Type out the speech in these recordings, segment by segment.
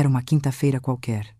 Era uma quinta-feira qualquer.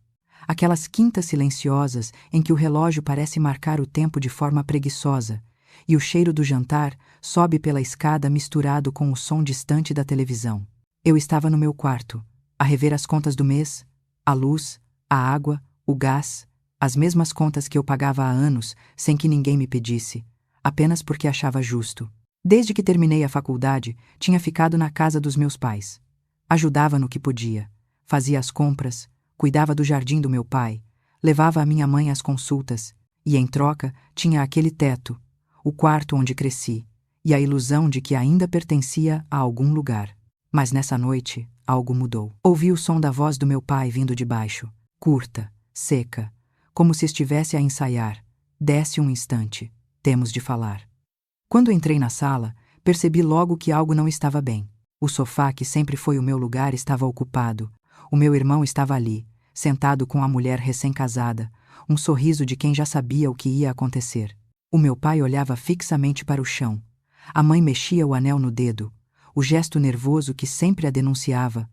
Aquelas quintas silenciosas em que o relógio parece marcar o tempo de forma preguiçosa, e o cheiro do jantar sobe pela escada misturado com o som distante da televisão. Eu estava no meu quarto, a rever as contas do mês, a luz, a água, o gás, as mesmas contas que eu pagava há anos sem que ninguém me pedisse, apenas porque achava justo. Desde que terminei a faculdade, tinha ficado na casa dos meus pais. Ajudava no que podia, fazia as compras, cuidava do jardim do meu pai, levava a minha mãe às consultas, e em troca tinha aquele teto, o quarto onde cresci, e a ilusão de que ainda pertencia a algum lugar. Mas nessa noite, algo mudou. Ouvi o som da voz do meu pai vindo de baixo, curta, seca, como se estivesse a ensaiar. Desce um instante, temos de falar. Quando entrei na sala, percebi logo que algo não estava bem. O sofá, que sempre foi o meu lugar, estava ocupado. O meu irmão estava ali, sentado com a mulher recém-casada, um sorriso de quem já sabia o que ia acontecer. O meu pai olhava fixamente para o chão. A mãe mexia o anel no dedo, o gesto nervoso que sempre a denunciava.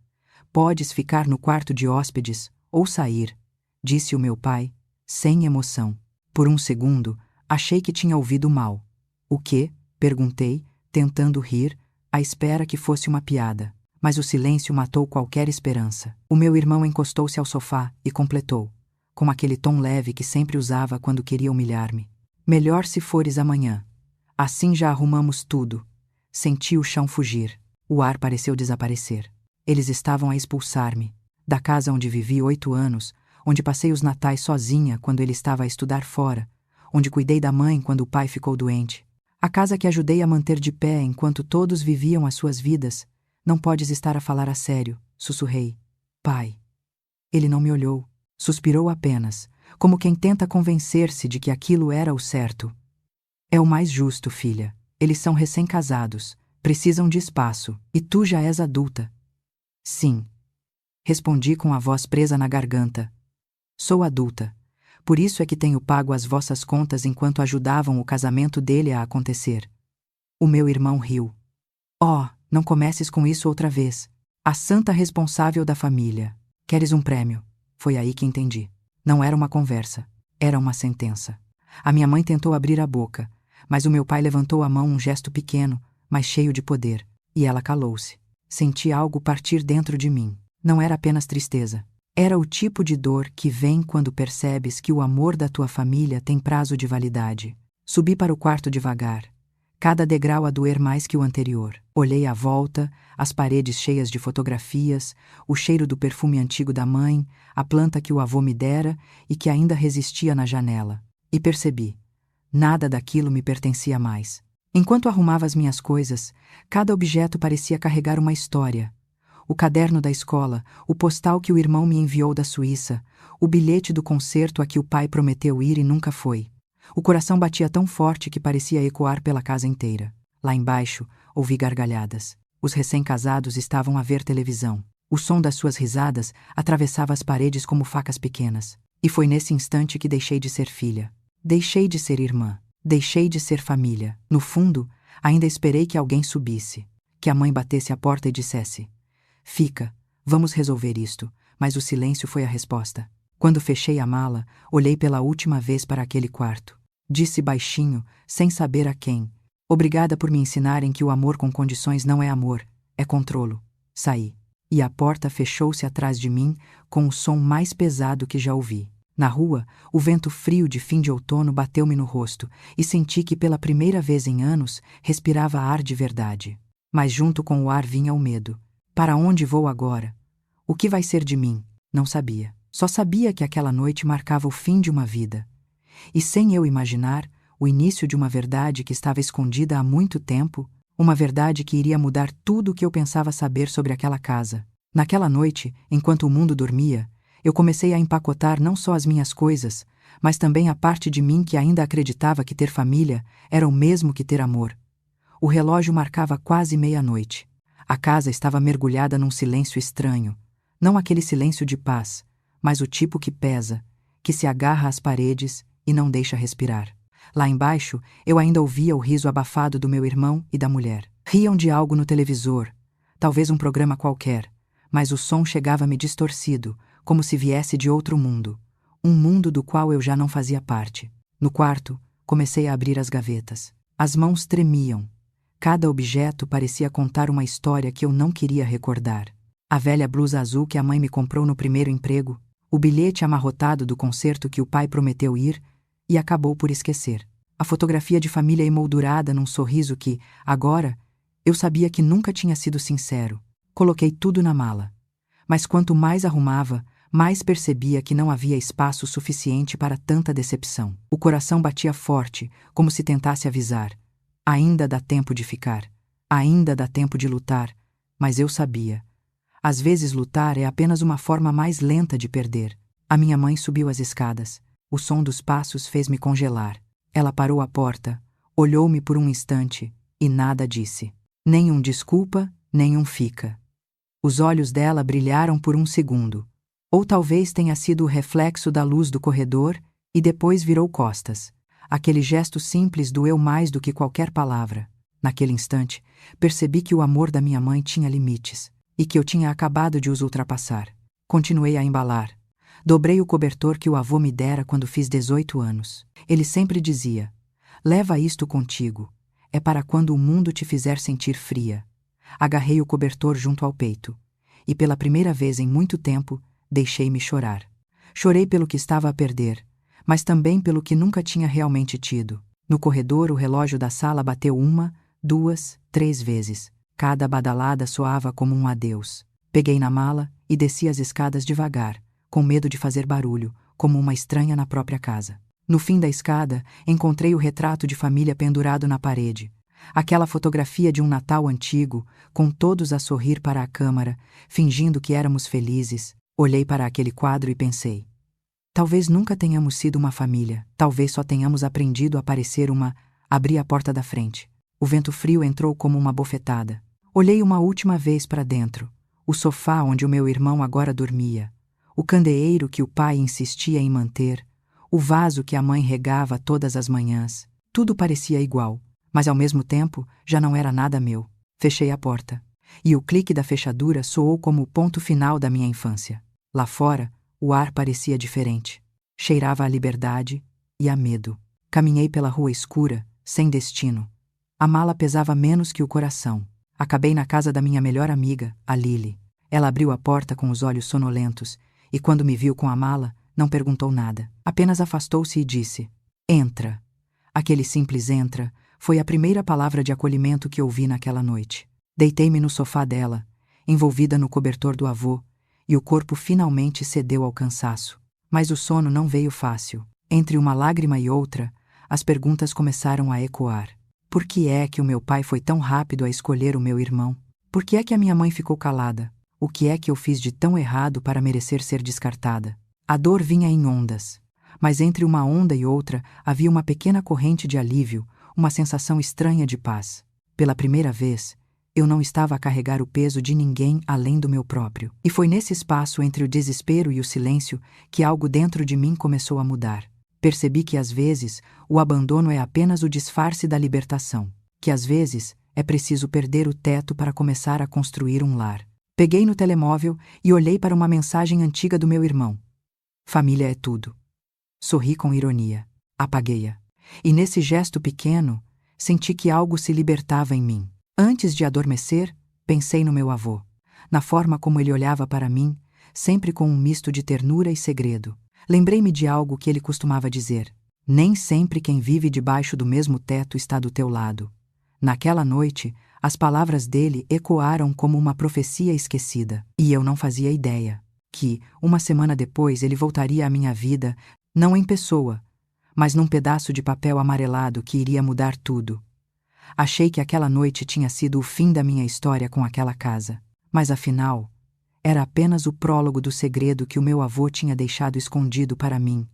Podes ficar no quarto de hóspedes, ou sair, disse o meu pai, sem emoção. Por um segundo, achei que tinha ouvido mal. O quê? Perguntei, tentando rir, à espera que fosse uma piada. Mas o silêncio matou qualquer esperança. O meu irmão encostou-se ao sofá e completou, com aquele tom leve que sempre usava quando queria humilhar-me. Melhor se fores amanhã. Assim já arrumamos tudo. Senti o chão fugir. O ar pareceu desaparecer. Eles estavam a expulsar-me. Da casa onde vivi 8 anos, onde passei os natais sozinha quando ele estava a estudar fora, onde cuidei da mãe quando o pai ficou doente. A casa que ajudei a manter de pé enquanto todos viviam as suas vidas. Não podes estar a falar a sério, sussurrei. Pai. Ele não me olhou. Suspirou apenas, como quem tenta convencer-se de que aquilo era o certo. É o mais justo, filha. Eles são recém-casados, precisam de espaço, e tu já és adulta. Sim. Respondi com a voz presa na garganta. Sou adulta. Por isso é que tenho pago as vossas contas enquanto ajudavam o casamento dele a acontecer. O meu irmão riu. Oh, não comeces com isso outra vez. A santa responsável da família. Queres um prêmio? Foi aí que entendi. Não era uma conversa. Era uma sentença. A minha mãe tentou abrir a boca, mas o meu pai levantou a mão, um gesto pequeno, mas cheio de poder, e ela calou-se. Senti algo partir dentro de mim. Não era apenas tristeza. Era o tipo de dor que vem quando percebes que o amor da tua família tem prazo de validade. Subi para o quarto devagar. Cada degrau a doer mais que o anterior. Olhei à volta, as paredes cheias de fotografias, o cheiro do perfume antigo da mãe, a planta que o avô me dera e que ainda resistia na janela. E percebi. Nada daquilo me pertencia mais. Enquanto arrumava as minhas coisas, cada objeto parecia carregar uma história. O caderno da escola, o postal que o irmão me enviou da Suíça, o bilhete do concerto a que o pai prometeu ir e nunca foi. O coração batia tão forte que parecia ecoar pela casa inteira. Lá embaixo, ouvi gargalhadas. Os recém-casados estavam a ver televisão. O som das suas risadas atravessava as paredes como facas pequenas. E foi nesse instante que deixei de ser filha. Deixei de ser irmã. Deixei de ser família. No fundo, ainda esperei que alguém subisse. Que a mãe batesse a porta e dissesse: Fica, vamos resolver isto. Mas o silêncio foi a resposta. Quando fechei a mala, olhei pela última vez para aquele quarto. Disse baixinho, sem saber a quem: Obrigada por me ensinarem que o amor com condições não é amor, é controlo. Saí. E a porta fechou-se atrás de mim com o som mais pesado que já ouvi. Na rua, o vento frio de fim de outono bateu-me no rosto e senti que pela primeira vez em anos respirava ar de verdade. Mas junto com o ar vinha o medo. Para onde vou agora? O que vai ser de mim? Não sabia. Só sabia que aquela noite marcava o fim de uma vida. E sem eu imaginar, o início de uma verdade que estava escondida há muito tempo, uma verdade que iria mudar tudo o que eu pensava saber sobre aquela casa. Naquela noite, enquanto o mundo dormia, eu comecei a empacotar não só as minhas coisas, mas também a parte de mim que ainda acreditava que ter família era o mesmo que ter amor. O relógio marcava quase meia-noite. A casa estava mergulhada num silêncio estranho, não aquele silêncio de paz, mas o tipo que pesa, que se agarra às paredes e não deixa respirar. Lá embaixo, eu ainda ouvia o riso abafado do meu irmão e da mulher. Riam de algo no televisor, talvez um programa qualquer, mas o som chegava-me distorcido, como se viesse de outro mundo, um mundo do qual eu já não fazia parte. No quarto, comecei a abrir as gavetas. As mãos tremiam. Cada objeto parecia contar uma história que eu não queria recordar. A velha blusa azul que a mãe me comprou no primeiro emprego, o bilhete amarrotado do concerto que o pai prometeu ir e acabou por esquecer. A fotografia de família emoldurada num sorriso que, agora, eu sabia que nunca tinha sido sincero. Coloquei tudo na mala. Mas quanto mais arrumava, mais percebia que não havia espaço suficiente para tanta decepção. O coração batia forte, como se tentasse avisar. Ainda dá tempo de ficar. Ainda dá tempo de lutar. Mas eu sabia. Às vezes lutar é apenas uma forma mais lenta de perder. A minha mãe subiu as escadas. O som dos passos fez-me congelar. Ela parou à porta, olhou-me por um instante e nada disse. Nem um desculpa, nem um fica. Os olhos dela brilharam por um segundo. Ou talvez tenha sido o reflexo da luz do corredor e depois virou costas. Aquele gesto simples doeu mais do que qualquer palavra. Naquele instante, percebi que o amor da minha mãe tinha limites e que eu tinha acabado de os ultrapassar. Continuei a embalar. Dobrei o cobertor que o avô me dera quando fiz 18 anos. Ele sempre dizia: leva isto contigo. É para quando o mundo te fizer sentir fria. Agarrei o cobertor junto ao peito. E pela primeira vez em muito tempo, deixei-me chorar. Chorei pelo que estava a perder, mas também pelo que nunca tinha realmente tido. No corredor, o relógio da sala bateu 1, 2, 3 vezes. Cada badalada soava como um adeus. Peguei na mala e desci as escadas devagar, com medo de fazer barulho, como uma estranha na própria casa. No fim da escada, encontrei o retrato de família pendurado na parede. Aquela fotografia de um Natal antigo, com todos a sorrir para a câmara, fingindo que éramos felizes. Olhei para aquele quadro e pensei: talvez nunca tenhamos sido uma família, talvez só tenhamos aprendido a parecer uma. Abri a porta da frente. O vento frio entrou como uma bofetada. Olhei uma última vez para dentro. O sofá onde o meu irmão agora dormia. O candeeiro que o pai insistia em manter. O vaso que a mãe regava todas as manhãs. Tudo parecia igual, mas ao mesmo tempo já não era nada meu. Fechei a porta. E o clique da fechadura soou como o ponto final da minha infância. Lá fora, o ar parecia diferente. Cheirava a liberdade e a medo. Caminhei pela rua escura, sem destino. A mala pesava menos que o coração. Acabei na casa da minha melhor amiga, a Lily. Ela abriu a porta com os olhos sonolentos e, quando me viu com a mala, não perguntou nada. Apenas afastou-se e disse: entra. Aquele simples entra foi a primeira palavra de acolhimento que ouvi naquela noite. Deitei-me no sofá dela, envolvida no cobertor do avô, e o corpo finalmente cedeu ao cansaço. Mas o sono não veio fácil. Entre uma lágrima e outra, as perguntas começaram a ecoar. Por que é que o meu pai foi tão rápido a escolher o meu irmão? Por que é que a minha mãe ficou calada? O que é que eu fiz de tão errado para merecer ser descartada? A dor vinha em ondas, mas entre uma onda e outra havia uma pequena corrente de alívio, uma sensação estranha de paz. Pela primeira vez, eu não estava a carregar o peso de ninguém além do meu próprio. E foi nesse espaço entre o desespero e o silêncio que algo dentro de mim começou a mudar. Percebi que às vezes o abandono é apenas o disfarce da libertação, que às vezes é preciso perder o teto para começar a construir um lar. Peguei no telemóvel e olhei para uma mensagem antiga do meu irmão. Família é tudo. Sorri com ironia. Apaguei-a. E nesse gesto pequeno, senti que algo se libertava em mim. Antes de adormecer, pensei no meu avô, na forma como ele olhava para mim, sempre com um misto de ternura e segredo. Lembrei-me de algo que ele costumava dizer: nem sempre quem vive debaixo do mesmo teto está do teu lado. Naquela noite, as palavras dele ecoaram como uma profecia esquecida, e eu não fazia ideia que, uma semana depois, ele voltaria à minha vida, não em pessoa, mas num pedaço de papel amarelado que iria mudar tudo. Achei que aquela noite tinha sido o fim da minha história com aquela casa, mas afinal, era apenas o prólogo do segredo que o meu avô tinha deixado escondido para mim.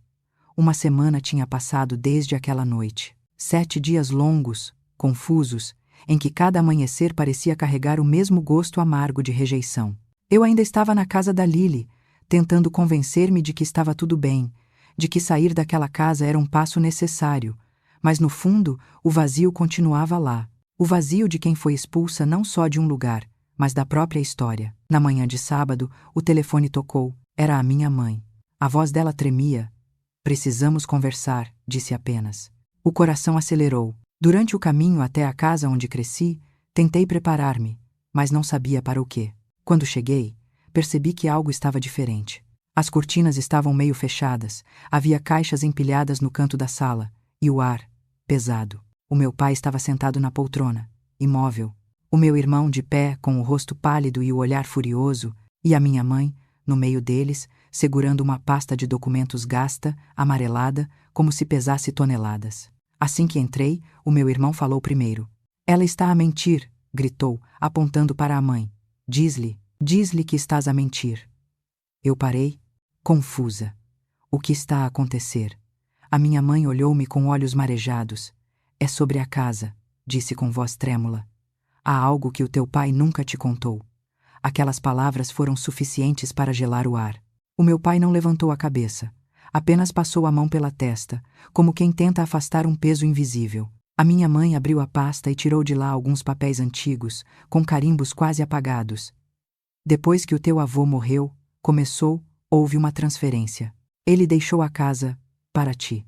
Uma semana tinha passado desde aquela noite. 7 dias longos, confusos, em que cada amanhecer parecia carregar o mesmo gosto amargo de rejeição. Eu ainda estava na casa da Lily, tentando convencer-me de que estava tudo bem, de que sair daquela casa era um passo necessário, mas no fundo o vazio continuava lá. O vazio de quem foi expulsa não só de um lugar, mas da própria história. Na manhã de sábado, o telefone tocou. Era a minha mãe. A voz dela tremia. Precisamos conversar, disse apenas. O coração acelerou. Durante o caminho até a casa onde cresci, tentei preparar-me, mas não sabia para o quê. Quando cheguei, percebi que algo estava diferente. As cortinas estavam meio fechadas, havia caixas empilhadas no canto da sala, e o ar, pesado. O meu pai estava sentado na poltrona, imóvel. O meu irmão de pé, com o rosto pálido e o olhar furioso, e a minha mãe, no meio deles, segurando uma pasta de documentos gasta, amarelada, como se pesasse toneladas. Assim que entrei, o meu irmão falou primeiro. Ela está a mentir, gritou, apontando para a mãe. Diz-lhe que estás a mentir. Eu parei, confusa. O que está a acontecer? A minha mãe olhou-me com olhos marejados. É sobre a casa, disse com voz trêmula. Há algo que o teu pai nunca te contou. Aquelas palavras foram suficientes para gelar o ar. O meu pai não levantou a cabeça. Apenas passou a mão pela testa, como quem tenta afastar um peso invisível. A minha mãe abriu a pasta e tirou de lá alguns papéis antigos, com carimbos quase apagados. Depois que o teu avô morreu, houve uma transferência. Ele deixou a casa para ti.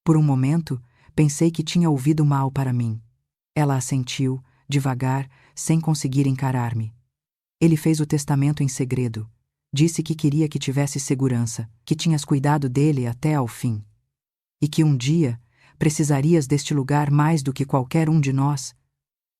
Por um momento, pensei que tinha ouvido mal para mim. Ela assentiu, devagar, sem conseguir encarar-me. Ele fez o testamento em segredo. Disse que queria que tivesse segurança, que tinhas cuidado dele até ao fim. E que um dia precisarias deste lugar mais do que qualquer um de nós.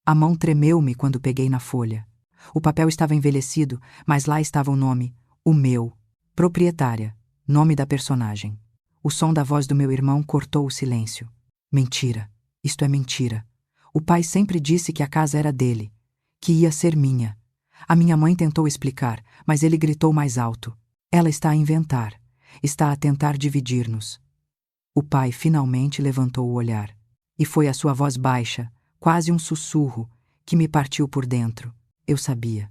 A mão tremeu-me quando peguei na folha. O papel estava envelhecido, mas lá estava o nome, o meu, proprietária, nome da personagem. O som da voz do meu irmão cortou o silêncio. Mentira, isto é mentira. O pai sempre disse que a casa era dele, que ia ser minha. A minha mãe tentou explicar, mas ele gritou mais alto. Ela está a inventar, está a tentar dividir-nos. O pai finalmente levantou o olhar. E foi a sua voz baixa, quase um sussurro, que me partiu por dentro. Eu sabia.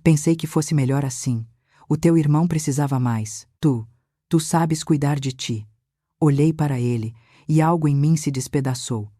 Pensei que fosse melhor assim. O teu irmão precisava mais. Tu sabes cuidar de ti. Olhei para ele, e algo em mim se despedaçou.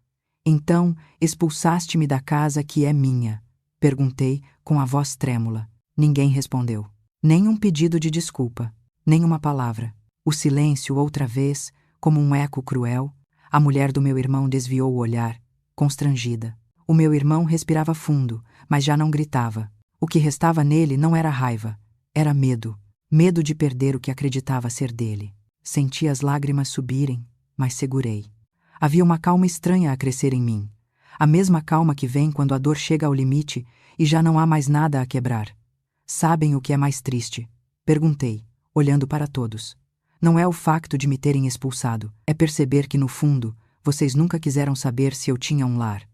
Então, expulsaste-me da casa que é minha. Perguntei, com a voz trêmula. Ninguém respondeu. Nem um pedido de desculpa, nem uma palavra. O silêncio, outra vez, como um eco cruel. A mulher do meu irmão desviou o olhar, constrangida. O meu irmão respirava fundo, mas já não gritava. O que restava nele não era raiva, era medo. Medo de perder o que acreditava ser dele. Senti as lágrimas subirem, mas segurei. Havia uma calma estranha a crescer em mim. A mesma calma que vem quando a dor chega ao limite e já não há mais nada a quebrar. Sabem o que é mais triste? Perguntei, olhando para todos. Não é o facto de me terem expulsado, é perceber que, no fundo, vocês nunca quiseram saber se eu tinha um lar.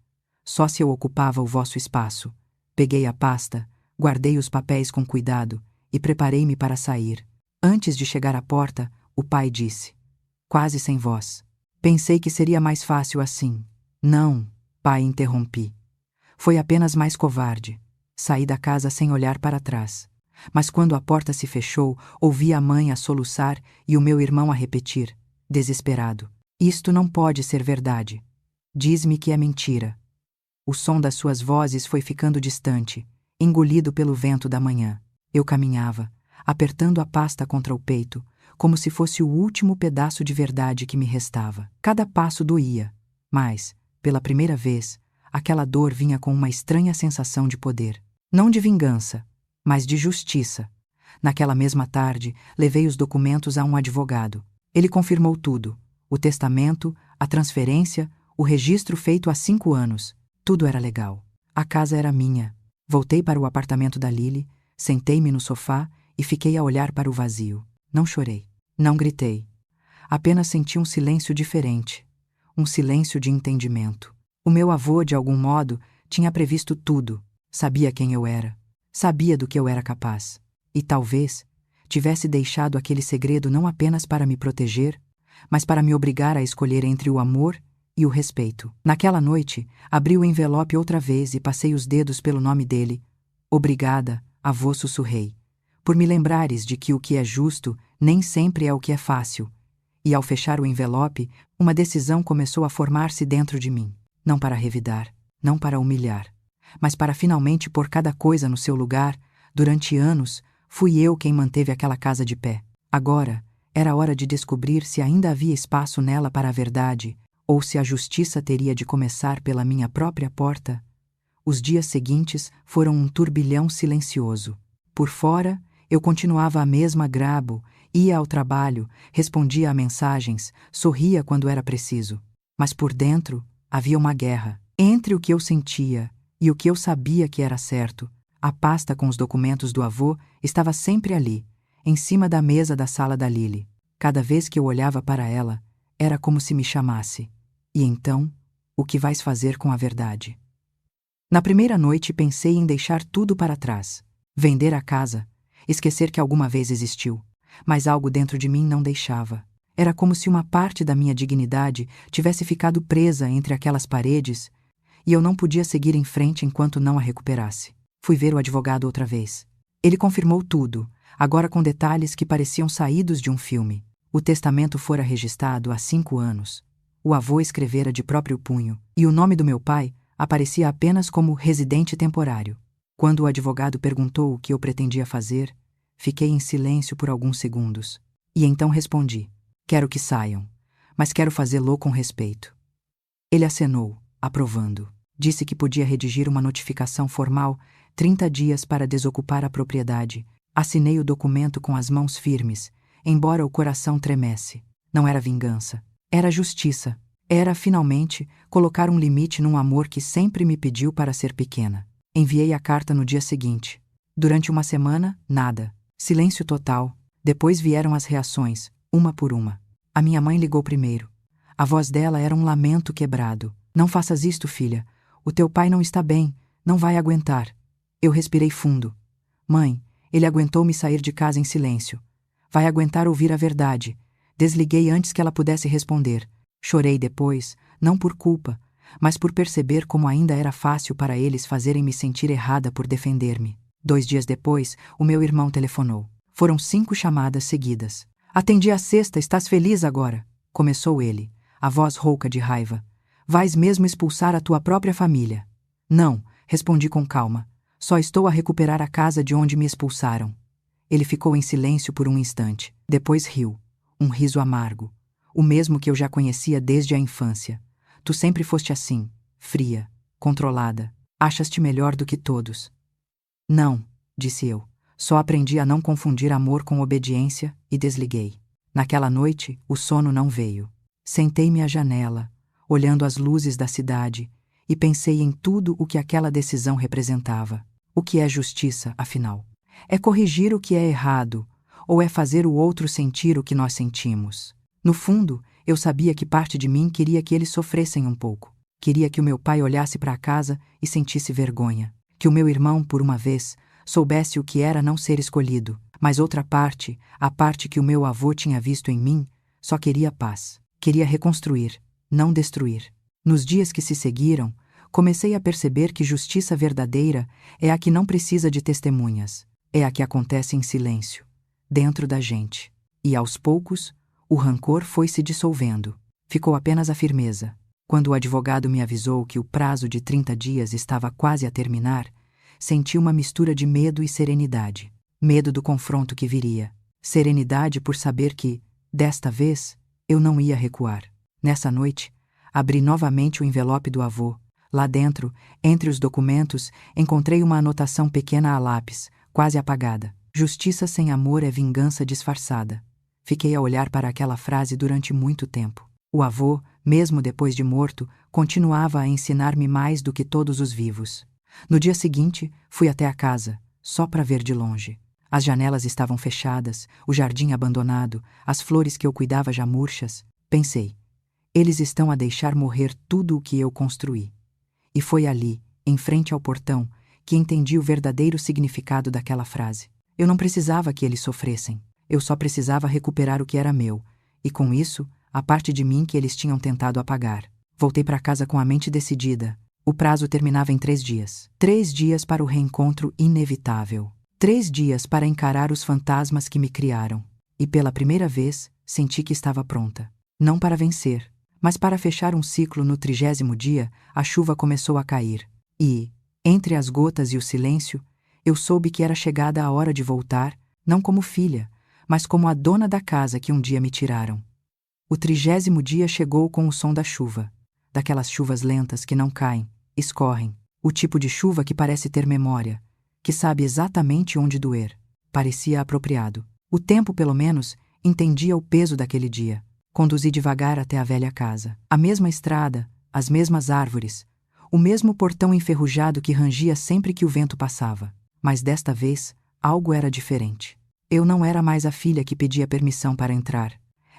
Só se eu ocupava o vosso espaço. Peguei a pasta, guardei os papéis com cuidado e preparei-me para sair. Antes de chegar à porta, o pai disse, quase sem voz. Pensei que seria mais fácil assim. Não, pai, interrompi. Foi apenas mais covarde. Saí da casa sem olhar para trás. Mas quando a porta se fechou, ouvi a mãe a soluçar e o meu irmão a repetir, desesperado. Isto não pode ser verdade. Diz-me que é mentira. O som das suas vozes foi ficando distante, engolido pelo vento da manhã. Eu caminhava, apertando a pasta contra o peito, como se fosse o último pedaço de verdade que me restava. Cada passo doía, mas, pela primeira vez, aquela dor vinha com uma estranha sensação de poder. Não de vingança, mas de justiça. Naquela mesma tarde, levei os documentos a um advogado. Ele confirmou tudo: o testamento, a transferência, o registro feito há 5 anos. Tudo era legal. A casa era minha. Voltei para o apartamento da Lily, sentei-me no sofá e fiquei a olhar para o vazio. Não chorei. Não gritei. Apenas senti um silêncio diferente. Um silêncio de entendimento. O meu avô, de algum modo, tinha previsto tudo. Sabia quem eu era. Sabia do que eu era capaz. E talvez tivesse deixado aquele segredo não apenas para me proteger, mas para me obrigar a escolher entre o amor e o respeito. Naquela noite, abri o envelope outra vez e passei os dedos pelo nome dele. Obrigada, avô, sussurrei, por me lembrares de que o que é justo nem sempre é o que é fácil. E ao fechar o envelope, uma decisão começou a formar-se dentro de mim. Não para revidar, não para humilhar, mas para finalmente pôr cada coisa no seu lugar, durante anos, fui eu quem manteve aquela casa de pé. Agora, era hora de descobrir se ainda havia espaço nela para a verdade, ou se a justiça teria de começar pela minha própria porta. Os dias seguintes foram um turbilhão silencioso. Por fora, eu continuava a mesma grabo, ia ao trabalho, respondia a mensagens, sorria quando era preciso. Mas por dentro, havia uma guerra. Entre o que eu sentia e o que eu sabia que era certo, a pasta com os documentos do avô estava sempre ali, em cima da mesa da sala da Lily. Cada vez que eu olhava para ela, era como se me chamasse. E então, o que vais fazer com a verdade? Na primeira noite pensei em deixar tudo para trás, vender a casa, esquecer que alguma vez existiu, mas algo dentro de mim não deixava. Era como se uma parte da minha dignidade tivesse ficado presa entre aquelas paredes e eu não podia seguir em frente enquanto não a recuperasse. Fui ver o advogado outra vez. Ele confirmou tudo, agora com detalhes que pareciam saídos de um filme. O testamento fora registrado há 5 anos. O avô escrevera de próprio punho, e o nome do meu pai aparecia apenas como residente temporário. Quando o advogado perguntou o que eu pretendia fazer, fiquei em silêncio por alguns segundos. E então respondi: quero que saiam, mas quero fazê-lo com respeito. Ele acenou, aprovando. Disse que podia redigir uma notificação formal 30 dias para desocupar a propriedade. Assinei o documento com as mãos firmes, embora o coração tremesse. Não era vingança. Era justiça. Era, finalmente, colocar um limite num amor que sempre me pediu para ser pequena. Enviei a carta no dia seguinte. Durante uma semana, nada. Silêncio total. Depois vieram as reações, uma por uma. A minha mãe ligou primeiro. A voz dela era um lamento quebrado. Não faças isto, filha. O teu pai não está bem. Não vai aguentar. Eu respirei fundo. Mãe, ele aguentou-me sair de casa em silêncio. Vai aguentar ouvir a verdade. Desliguei antes que ela pudesse responder. Chorei depois, não por culpa, mas por perceber como ainda era fácil para eles fazerem-me sentir errada por defender-me. 2 dias depois, o meu irmão telefonou. Foram 5 chamadas seguidas. Atendi a sexta, estás feliz agora? Começou ele, a voz rouca de raiva. Vais mesmo expulsar a tua própria família? Não, respondi com calma. Só estou a recuperar a casa de onde me expulsaram. Ele ficou em silêncio por um instante. Depois riu. Um riso amargo. O mesmo que eu já conhecia desde a infância. Tu sempre foste assim, fria, controlada. Achas-te melhor do que todos. Não, disse eu. Só aprendi a não confundir amor com obediência e desliguei. Naquela noite, o sono não veio. Sentei-me à janela, olhando as luzes da cidade, e pensei em tudo o que aquela decisão representava. O que é justiça, afinal? É corrigir o que é errado, ou é fazer o outro sentir o que nós sentimos? No fundo, eu sabia que parte de mim queria que eles sofressem um pouco. Queria que o meu pai olhasse para a casa e sentisse vergonha. Que o meu irmão, por uma vez, soubesse o que era não ser escolhido. Mas outra parte, a parte que o meu avô tinha visto em mim, só queria paz. Queria reconstruir, não destruir. Nos dias que se seguiram, comecei a perceber que justiça verdadeira é a que não precisa de testemunhas. É a que acontece em silêncio, dentro da gente. E aos poucos, o rancor foi se dissolvendo. Ficou apenas a firmeza. Quando o advogado me avisou que o prazo de 30 dias estava quase a terminar, senti uma mistura de medo e serenidade. Medo do confronto que viria. Serenidade por saber que, desta vez, eu não ia recuar. Nessa noite, abri novamente o envelope do avô. Lá dentro, entre os documentos, encontrei uma anotação pequena a lápis, quase apagada. Justiça sem amor é vingança disfarçada. Fiquei a olhar para aquela frase durante muito tempo. O avô, mesmo depois de morto, continuava a ensinar-me mais do que todos os vivos. No dia seguinte, fui até a casa, só para ver de longe. As janelas estavam fechadas, o jardim abandonado, as flores que eu cuidava já murchas. Pensei, eles estão a deixar morrer tudo o que eu construí. E foi ali, em frente ao portão, que entendi o verdadeiro significado daquela frase. Eu não precisava que eles sofressem. Eu só precisava recuperar o que era meu, e com isso, a parte de mim que eles tinham tentado apagar. Voltei para casa com a mente decidida. O prazo terminava em 3 dias. 3 dias para o reencontro inevitável. 3 dias para encarar os fantasmas que me criaram. E pela primeira vez, senti que estava pronta. Não para vencer, mas para fechar um ciclo. No 30º dia, a chuva começou a cair. E, Entre as gotas e o silêncio, eu soube que era chegada a hora de voltar, não como filha, mas como a dona da casa que um dia me tiraram. O 30º dia chegou com o som da chuva, daquelas chuvas lentas que não caem, escorrem, o tipo de chuva que parece ter memória, que sabe exatamente onde doer. Parecia apropriado. O tempo, pelo menos, entendia o peso daquele dia. Conduzi devagar até a velha casa. A mesma estrada, as mesmas árvores, o mesmo portão enferrujado que rangia sempre que o vento passava. Mas desta vez, algo era diferente. Eu não era mais a filha que pedia permissão para entrar.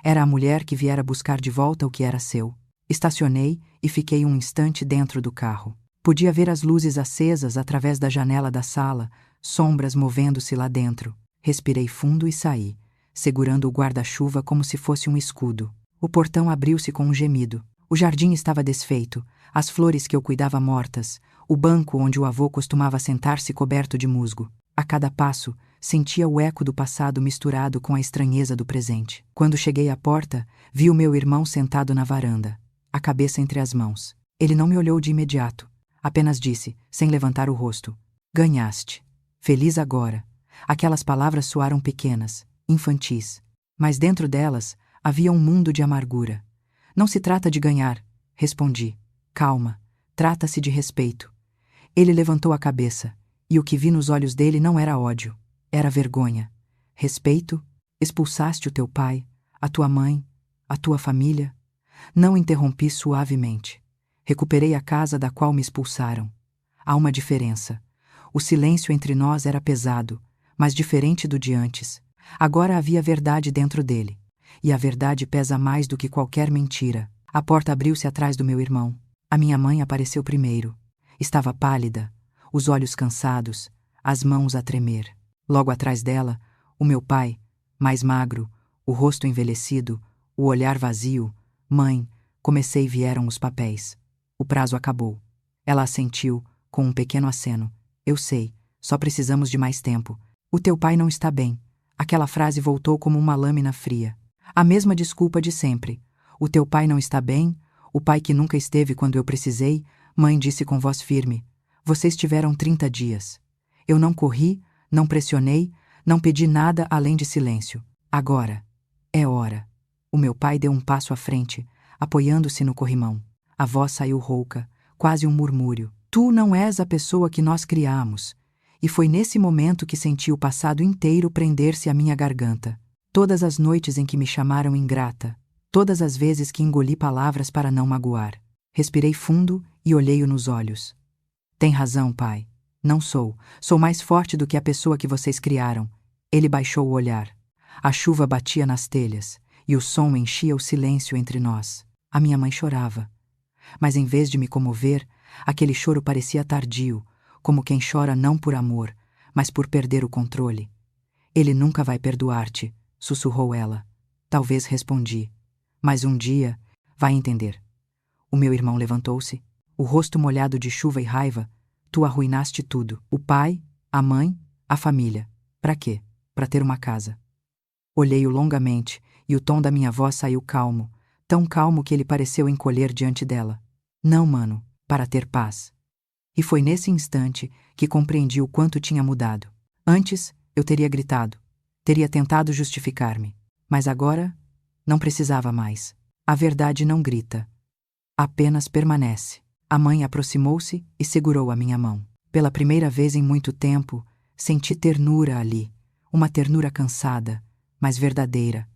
Era a mulher que viera buscar de volta o que era seu. Estacionei e fiquei um instante dentro do carro. Podia ver as luzes acesas através da janela da sala, sombras movendo-se lá dentro. Respirei fundo e saí, segurando o guarda-chuva como se fosse um escudo. O portão abriu-se com um gemido. O jardim estava desfeito, as flores que eu cuidava mortas, o banco onde o avô costumava sentar-se coberto de musgo. A cada passo, sentia o eco do passado misturado com a estranheza do presente. Quando cheguei à porta, vi o meu irmão sentado na varanda, a cabeça entre as mãos. Ele não me olhou de imediato, apenas disse, sem levantar o rosto: "Ganhaste. Feliz agora." Aquelas palavras soaram pequenas, infantis, mas dentro delas havia um mundo de amargura. "Não se trata de ganhar", respondi. "Calma, trata-se de respeito." Ele levantou a cabeça, e o que vi nos olhos dele não era ódio, era vergonha. "Respeito? Expulsaste o teu pai, a tua mãe, a tua família?" Não, interrompi suavemente. "Recuperei a casa da qual me expulsaram. Há uma diferença. O silêncio entre nós era pesado, mas diferente do de antes. Agora havia verdade dentro dele. E a verdade pesa mais do que qualquer mentira." A porta abriu-se atrás do meu irmão. A minha mãe apareceu primeiro. Estava pálida, os olhos cansados, as mãos a tremer. Logo atrás dela, o meu pai, mais magro, o rosto envelhecido, o olhar vazio. "Mãe", comecei e vieram os papéis. "O prazo acabou." Ela assentiu, com um pequeno aceno. "Eu sei, só precisamos de mais tempo. O teu pai não está bem." Aquela frase voltou como uma lâmina fria. A mesma desculpa de sempre. "O teu pai não está bem, o pai que nunca esteve quando eu precisei." Mãe disse com voz firme: "Vocês tiveram 30 dias. Eu não corri, não pressionei, não pedi nada além de silêncio. Agora é hora." O meu pai deu um passo à frente, apoiando-se no corrimão. A voz saiu rouca, quase um murmúrio. "Tu não és a pessoa que nós criamos." E foi nesse momento que senti o passado inteiro prender-se à minha garganta. Todas as noites em que me chamaram ingrata, todas as vezes que engoli palavras para não magoar. Respirei fundo e olhei-o nos olhos. "Tem razão, pai. Não sou. Sou mais forte do que a pessoa que vocês criaram." Ele baixou o olhar. A chuva batia nas telhas, e o som enchia o silêncio entre nós. A minha mãe chorava. Mas em vez de me comover, aquele choro parecia tardio, como quem chora não por amor, mas por perder o controle. "Ele nunca vai perdoar-te", sussurrou ela. Talvez, respondi. "Mas um dia vai entender." O meu irmão levantou-se, o rosto molhado de chuva e raiva. "Tu arruinaste tudo. O pai, a mãe, a família. Para quê? Para ter uma casa." Olhei-o longamente, e o tom da minha voz saiu calmo, tão calmo que ele pareceu encolher diante dela. "Não, mano, para ter paz." E foi nesse instante que compreendi o quanto tinha mudado. Antes, eu teria gritado, teria tentado justificar-me. Mas agora, não precisava mais. A verdade não grita, apenas permanece. A mãe aproximou-se e segurou a minha mão. Pela primeira vez em muito tempo, senti ternura ali, uma ternura cansada, mas verdadeira.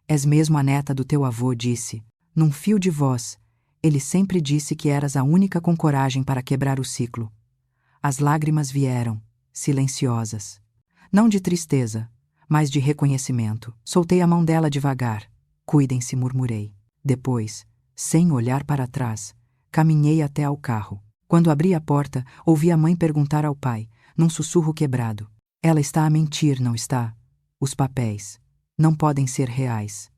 "És mesmo a neta do teu avô", disse, num fio de voz. Ele sempre disse que eras a única com coragem para quebrar o ciclo. As lágrimas vieram, silenciosas. Não de tristeza, mas de reconhecimento. Soltei a mão dela devagar. "Cuidem-se", murmurei. Depois, sem olhar para trás, caminhei até ao carro. Quando abri a porta, ouvi a mãe perguntar ao pai, num sussurro quebrado: "Ela está a mentir, não está? Os papéis não podem ser reais."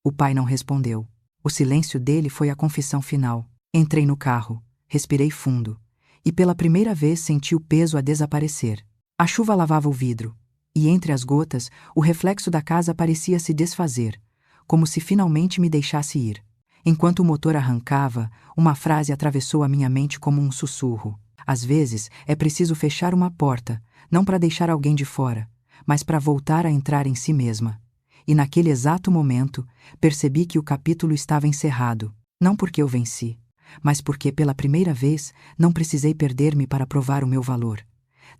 O pai não respondeu. O silêncio dele foi a confissão final. Entrei no carro, respirei fundo, e pela primeira vez senti o peso a desaparecer. A chuva lavava o vidro, e entre as gotas, o reflexo da casa parecia se desfazer, como se finalmente me deixasse ir. Enquanto o motor arrancava, uma frase atravessou a minha mente como um sussurro: Às vezes, é preciso fechar uma porta, não para deixar alguém de fora, mas para voltar a entrar em si mesma. E naquele exato momento, percebi que o capítulo estava encerrado, não porque eu venci, mas porque, pela primeira vez, não precisei perder-me para provar o meu valor.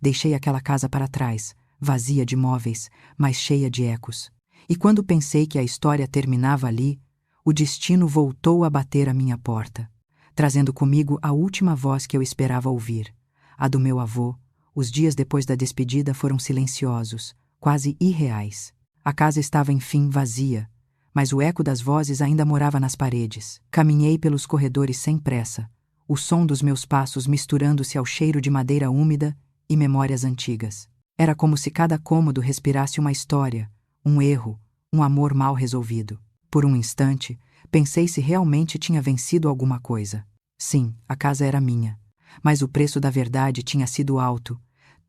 Deixei aquela casa para trás, vazia de móveis, mas cheia de ecos. E quando pensei que a história terminava ali, o destino voltou a bater à minha porta, trazendo comigo a última voz que eu esperava ouvir, a do meu avô. Os dias depois da despedida foram silenciosos, quase irreais. A casa estava enfim vazia, mas o eco das vozes ainda morava nas paredes. Caminhei pelos corredores sem pressa, o som dos meus passos misturando-se ao cheiro de madeira úmida e memórias antigas. Era como se cada cômodo respirasse uma história, um erro, um amor mal resolvido. Por um instante, pensei se realmente tinha vencido alguma coisa. Sim, a casa era minha, mas o preço da verdade tinha sido alto,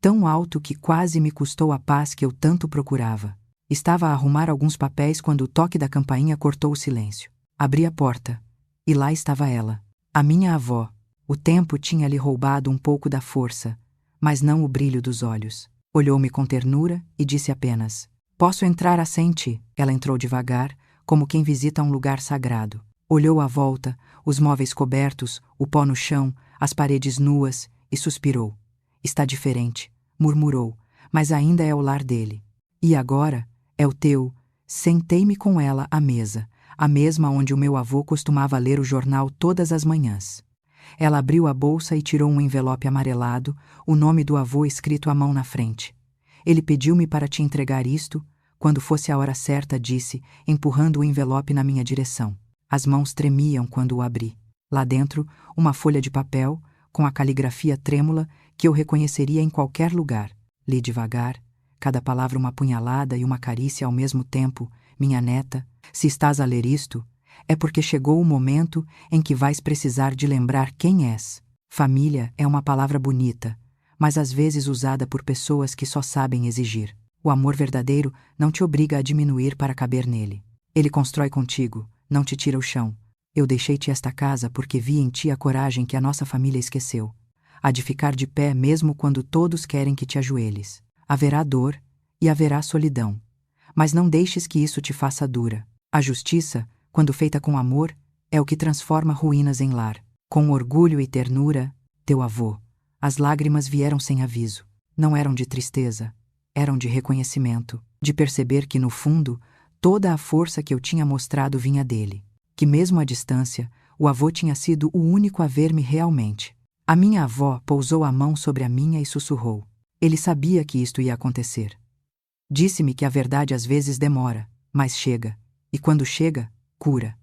tão alto que quase me custou a paz que eu tanto procurava. Estava a arrumar alguns papéis quando o toque da campainha cortou o silêncio. Abri a porta, e lá estava ela, a minha avó. O tempo tinha lhe roubado um pouco da força, mas não o brilho dos olhos. Olhou-me com ternura e disse apenas: "Posso entrar assente?" Ela entrou devagar, como quem visita um lugar sagrado. Olhou à volta, os móveis cobertos, o pó no chão, as paredes nuas, e suspirou. "Está diferente", murmurou, "mas ainda é o lar dele. E agora, é o teu." Sentei-me com ela à mesa, a mesma onde o meu avô costumava ler o jornal todas as manhãs. Ela abriu a bolsa e tirou um envelope amarelado, o nome do avô escrito à mão na frente. "Ele pediu-me para te entregar isto." Quando fosse a hora certa, disse, empurrando o envelope na minha direção. As mãos tremiam quando o abri. Lá dentro, uma folha de papel, com a caligrafia trêmula que eu reconheceria em qualquer lugar. Li devagar, cada palavra uma punhalada e uma carícia ao mesmo tempo. "Minha neta, se estás a ler isto, é porque chegou o momento em que vais precisar de lembrar quem és." Família é uma palavra bonita, mas às vezes usada por pessoas que só sabem exigir. O amor verdadeiro não te obriga a diminuir para caber nele. Ele constrói contigo, não te tira o chão. Eu deixei-te esta casa porque vi em ti a coragem que a nossa família esqueceu. Há de ficar de pé mesmo quando todos querem que te ajoelhes. Haverá dor e haverá solidão, mas não deixes que isso te faça dura. A justiça, quando feita com amor, é o que transforma ruínas em lar. Com orgulho e ternura, teu avô. As lágrimas vieram sem aviso. Não eram de tristeza, eram de reconhecimento, de perceber que, no fundo, toda a força que eu tinha mostrado vinha dele. Que mesmo à distância, o avô tinha sido o único a ver-me realmente. A minha avó pousou a mão sobre a minha e sussurrou. Ele sabia que isto ia acontecer. Disse-me que a verdade às vezes demora, mas chega, e quando chega, cura.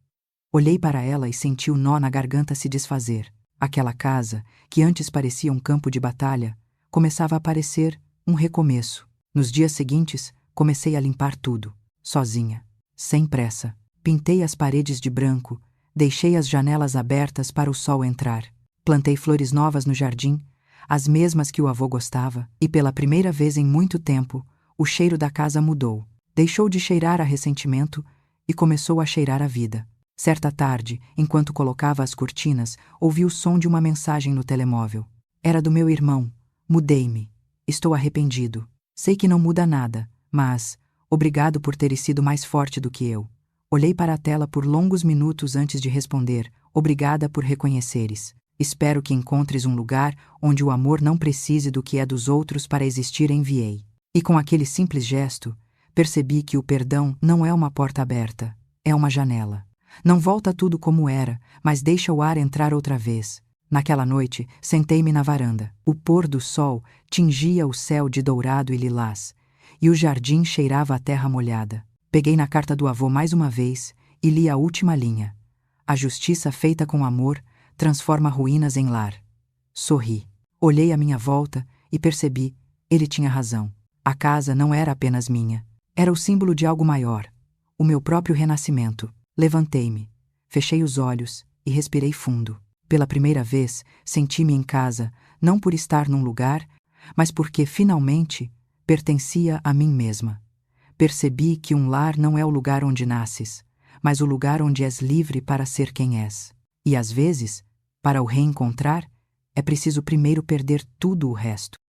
Olhei para ela e senti o nó na garganta se desfazer. Aquela casa, que antes parecia um campo de batalha, começava a parecer um recomeço. Nos dias seguintes, comecei a limpar tudo, sozinha, sem pressa. Pintei as paredes de branco, deixei as janelas abertas para o sol entrar. Plantei flores novas no jardim, as mesmas que o avô gostava, e pela primeira vez em muito tempo, o cheiro da casa mudou. Deixou de cheirar a ressentimento e começou a cheirar a vida. Certa tarde, enquanto colocava as cortinas, ouvi o som de uma mensagem no telemóvel. Era do meu irmão. Mudei-me. Estou arrependido. Sei que não muda nada, mas obrigado por teres sido mais forte do que eu. Olhei para a tela por longos minutos antes de responder. Obrigada por reconheceres. Espero que encontres um lugar onde o amor não precise do que é dos outros para existir. Enviei. E com aquele simples gesto, percebi que o perdão não é uma porta aberta, é uma janela. Não volta tudo como era, mas deixa o ar entrar outra vez. Naquela noite, sentei-me na varanda. O pôr do sol tingia o céu de dourado e lilás, e o jardim cheirava a terra molhada. Peguei na carta do avô mais uma vez e li a última linha. A justiça feita com amor transforma ruínas em lar. Sorri. Olhei à minha volta e percebi, ele tinha razão. A casa não era apenas minha. Era o símbolo de algo maior. O meu próprio renascimento. Levantei-me, fechei os olhos e respirei fundo. Pela primeira vez, senti-me em casa, não por estar num lugar, mas porque, finalmente, pertencia a mim mesma. Percebi que um lar não é o lugar onde nasces, mas o lugar onde és livre para ser quem és. E, às vezes, para o reencontrar, É preciso primeiro perder tudo o resto.